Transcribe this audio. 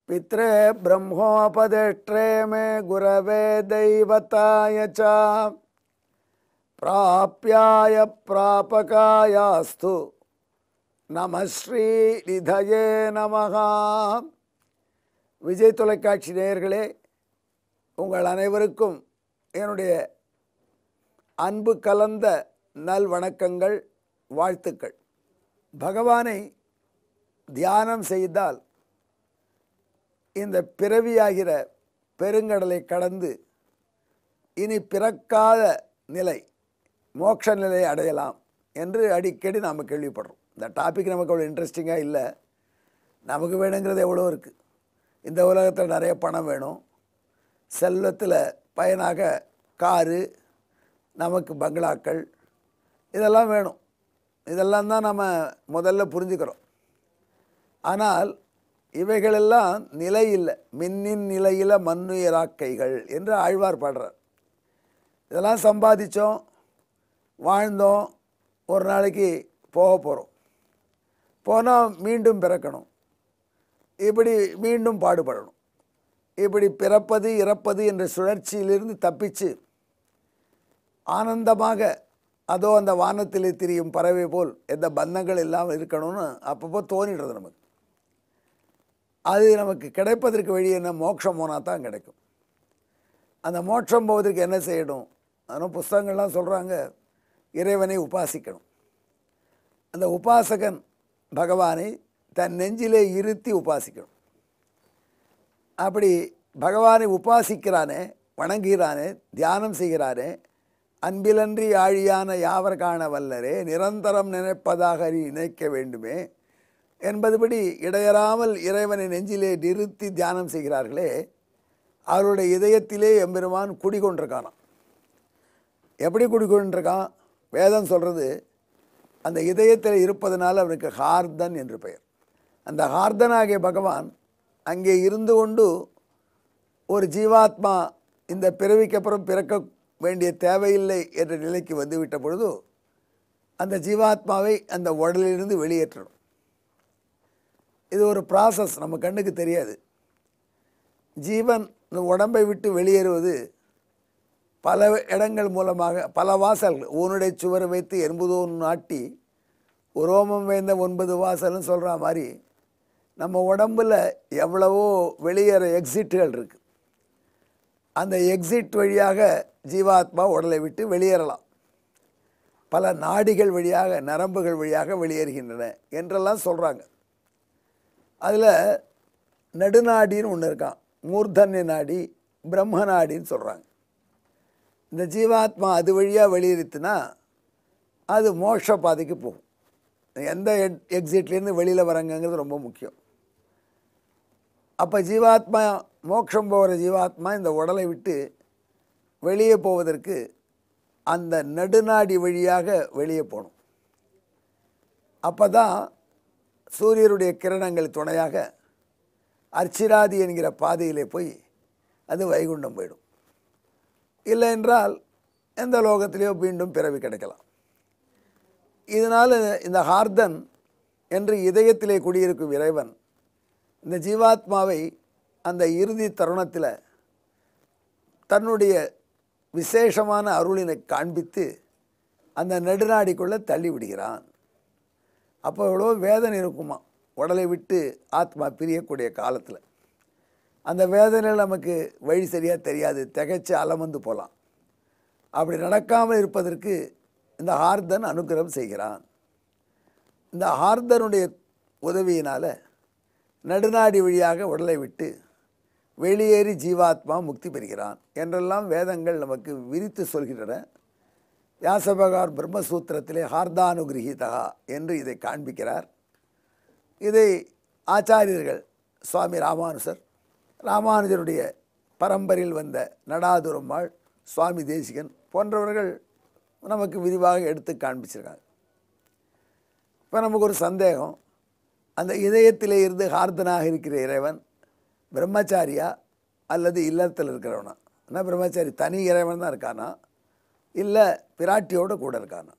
पित्रे ब्रह्मोपदेष्ट्रे मे गुरवे दैवताय च प्राप्याय प्रापकायास्तु नमः श्रीनिधये नमः. விஜய் தொலைக்காட்சி நேயர்களே, உங்கள் அனைவருக்கும் என்னுடைய அன்பு கலந்த நல் வணக்கங்கள், வாழ்த்துக்கள். பகவானை தியானம் செய்தால் இந்த பிறவியாகிற பெருங்கடலை கடந்து இனி பிறக்காத நிலை, மோட்ச நிலை அடையலாம் என்று அடிக்கடி நாம் கேள்விப்படுறோம். இந்த டாபிக் நமக்கு அவ்வளோ இன்ட்ரெஸ்டிங்காக இல்லை. நமக்கு வேணுங்கிறது எவ்வளோ இருக்குது. இந்த உலகத்தில் நிறைய பணம் வேணும், செல்வத்தில் பயனாக காரு, நமக்கு பங்களாக்கள், இதெல்லாம் வேணும். இதெல்லாம் தான் நம்ம முதல்ல புரிஞ்சுக்கிறோம். ஆனால் இவைகளெல்லாம் நிலை இல்லை. மின்னின் நிலையில் மண்ணுயிராக்கைகள் என்று ஆழ்வார் பாடுறார். இதெல்லாம் சம்பாதிச்சோம், வாழ்ந்தோம், ஒரு நாளைக்கு போக போகிறோம். போனால் மீண்டும் பிறக்கணும், இப்படி மீண்டும் பாடுபடணும். இப்படி பிறப்பது இறப்பது என்ற சுழற்சியிலிருந்து தப்பிச்சு ஆனந்தமாக அதோ அந்த வானத்தில் திரியும் பறவை போல் எந்த பந்தங்கள் இல்லாமல் இருக்கணும்னு அப்பப்போ தோணிடுறது நமக்கு. அது நமக்கு கிடைப்பதற்கு வழி என்ன? மோட்சம் போனால் தான் கிடைக்கும். அந்த மோட்சம் போவதற்கு என்ன செய்யணும்? அதனால் புஸ்தகங்கள்லாம் சொல்கிறாங்க, இறைவனை உபாசிக்கணும். அந்த உபாசகன் பகவானை தன் நெஞ்சிலே இருத்தி உபாசிக்கணும். அப்படி பகவானை உபாசிக்கிறானே, வணங்குகிறானே, தியானம் செய்கிறானே, அன்பிலன்றி ஆழியான யாவர் காண வல்லரே, நிரந்தரம் நினைப்பதாக நினைக்க வேண்டுமே என்பதுபடி இடையறாமல் இறைவனை நெஞ்சிலே நிறுத்தி தியானம் செய்கிறார்களே, அவருடைய இதயத்திலே எம்பெருமான் குடிகொண்டிருக்கானாம். எப்படி குடிகொண்டிருக்கான்? வேதம் சொல்கிறது, அந்த இதயத்தில் இருப்பதனால் அவனுக்கு ஹார்தன் என்று பெயர். அந்த ஹார்தனாகிய பகவான் அங்கே இருந்து கொண்டு ஒரு ஜீவாத்மா இந்த பிறவிக்கு அப்புறம் பிறக்க வேண்டிய தேவையில்லை என்ற நிலைக்கு வந்துவிட்ட பொழுது அந்த ஜீவாத்மாவை அந்த உடலிலிருந்து வெளியேற்றணும். இது ஒரு ப்ராசஸ், நம்ம கண்ணுக்கு தெரியாது. ஜீவன் இந்த உடம்பை விட்டு வெளியேறுவது பல இடங்கள் மூலமாக, பல வாசல்கள். ஊனுடைய சுவர் வைத்து எண்பதோ நாட்டி உரோமம் வேந்த 9 வாசல்னு சொல்கிற மாதிரி நம்ம உடம்பில் எவ்வளவோ வெளியேற எக்ஸிட்டுகள் இருக்குது. அந்த எக்ஸிட் வழியாக ஜீவாத்மா உடலை விட்டு வெளியேறலாம். பல நாடிகள் வழியாக, நரம்புகள் வழியாக வெளியேறுகின்றன என்றெல்லாம் சொல்கிறாங்க. அதில் நடுநாடின்னு ஒன்று இருக்கான், மூர்தன்ய நாடி, பிரம்ம நாடின்னு சொல்கிறாங்க. இந்த ஜீவாத்மா அது வழியாக வெளியேறித்துனா அது மோட்ச பாதைக்கு போகும். எந்த எக்ஸிட்லேருந்து வெளியில் வரங்கிறது ரொம்ப முக்கியம். அப்போ ஜீவாத்மா, மோட்சம் போகிற ஜீவாத்மா இந்த உடலை விட்டு வெளியே போவதற்கு அந்த நடுநாடி வழியாக வெளியே போகணும். அப்போ தான் சூரியனுடைய கிரணங்கள் துணையாக அர்ச்சிராதி என்கிற பாதையிலே போய் அது வைகுண்டம் போயிடும். இல்லை என்றால் எந்த லோகத்திலேயோ மீண்டும் பிறவி கிடைக்கலாம். இதனால் இந்த ஹார்தன் என்று இதயத்திலே குடியிருக்கும் இறைவன் இந்த ஜீவாத்மாவை அந்த இறுதி தருணத்தில் தன்னுடைய விசேஷமான அருளினை காண்பித்து அந்த நடுநாடிக்குள்ளே தள்ளி விடுகிறான். அப்போ எவ்வளோ வேதனை இருக்குமா உடலை விட்டு ஆத்மா பிரியக்கூடிய காலத்தில். அந்த வேதனையில் நமக்கு வழி சரியாக தெரியாது, திகைச்சு அலமந்து போகலாம். அப்படி நடக்காமல் இருப்பதற்கு இந்த ஹார்தன் அனுகிரகம் செய்கிறான். இந்த ஹார்தனுடைய உதவியினால் நடுநாடி வழியாக உடலை விட்டு வெளியேறி ஜீவாத்மா முக்தி பெறுகிறான் என்றெல்லாம் வேதங்கள் நமக்கு விரித்து சொல்கின்றன. வியாசபகவான் பிரம்மசூத்திரத்திலே ஹார்தானுகிரகிதா என்று இதை காண்பிக்கிறார். இதை ஆச்சாரியர்கள் சுவாமி ராமானுசர், ராமானுஜருடைய பரம்பரையில் வந்த நடாதுரம்மாள், சுவாமி தேசிகன் போன்றவர்கள் நமக்கு விரிவாக எடுத்து காண்பிச்சிருக்காங்க. இப்போ நமக்கு ஒரு சந்தேகம், அந்த இதயத்திலே இருந்து ஹார்தனாக இருக்கிற இறைவன் பிரம்மச்சாரியா அல்லது இல்லத்தில் இருக்கிறவனா? என்ன பிரம்மச்சாரி தனி இறைவன் தான் இருக்கானா, இல்லை பிராட்டியோடு கூட இருக்கானா?